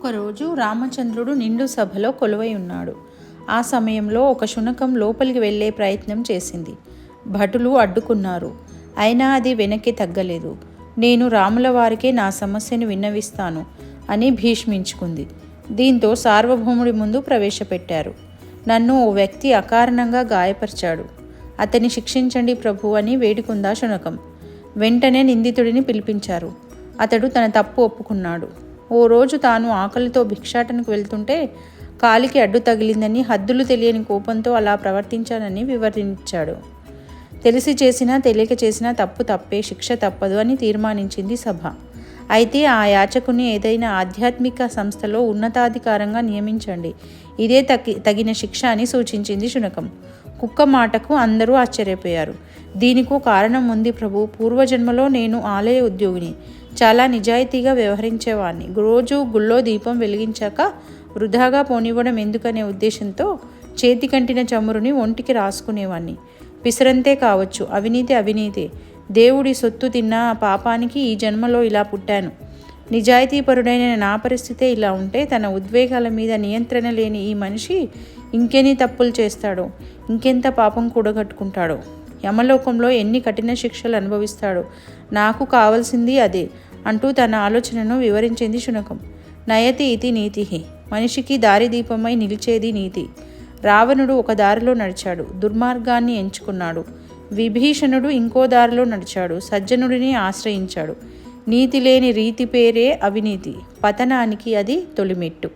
ఒకరోజు రామచంద్రుడు నిండు సభలో కొలువై ఉన్నాడు. ఆ సమయంలో ఒక శునకం లోపలికి వెళ్ళే ప్రయత్నం చేసింది. భటులు అడ్డుకున్నారు. అయినా అది వెనక్కి తగ్గలేదు. నేను రాముల వారికే నా సమస్యను విన్నవిస్తాను అని భీష్మించుకుంది. దీంతో సార్వభౌముడి ముందు ప్రవేశపెట్టారు. నన్ను ఓ వ్యక్తి అకారణంగా గాయపరిచాడు, అతన్ని శిక్షించండి ప్రభు అని వేడుకుందా శునకం. వెంటనే నిందితుడిని పిలిపించారు. అతడు తన తప్పు ఒప్పుకున్నాడు. ఓ రోజు తాను ఆకలితో భిక్షాటనకు వెళ్తుంటే కాలికి అడ్డు తగిలిందని, హద్దులు తెలియని కోపంతో అలా ప్రవర్తించానని వివరించాడు. తెలిసి చేసినా తెలియక చేసినా తప్పు తప్పే, శిక్ష తప్పదు అని తీర్మానించింది సభ. అయితే ఆ యాచకుని ఏదైనా ఆధ్యాత్మిక సంస్థలో ఉన్నతాధికారంగా నియమించండి, ఇదే తగిన శిక్ష అని సూచించింది శునకం. కుక్క మాటకు అందరూ ఆశ్చర్యపోయారు. దీనికో కారణం ఉంది ప్రభు. పూర్వజన్మలో నేను ఆలయ ఉద్యోగిని, చాలా నిజాయితీగా వ్యవహరించేవాడిని. రోజు గుళ్ళో దీపం వెలిగించాక వృధాగా పోనివ్వడం ఎందుకనే ఉద్దేశంతో చేతికంటిన చమురుని ఒంటికి రాసుకునేవాణ్ణి. పిసరంతే కావచ్చు, అవినీతి అవినీతే. దేవుడి సొత్తు తిన్న పాపానికి ఈ జన్మలో ఇలా పుట్టాను. నిజాయితీపరుడైన నా పరిస్థితే ఇలా ఉంటే తన ఉద్వేగాల మీద నియంత్రణ లేని ఈ మనిషి ఇంకెన్ని తప్పులు చేస్తాడో, ఇంకెంత పాపం కూడగట్టుకుంటాడో, యమలోకంలో ఎన్ని కఠిన శిక్షలు అనుభవిస్తాడో, నాకు కావాల్సింది అదే అంటూ తన ఆలోచనను వివరించింది శునకం. నయతి ఇతి నీతి, మనిషికి దారిదీపమై నిలిచేది నీతి. రావణుడు ఒక దారిలో నడిచాడు, దుర్మార్గాన్ని ఎంచుకున్నాడు. విభీషణుడు ఇంకో దారిలో నడిచాడు, సజ్జనుడిని ఆశ్రయించాడు. నీతి లేని రీతి పేరే అవినీతి, పతనానికి అది తొలిమెట్టు.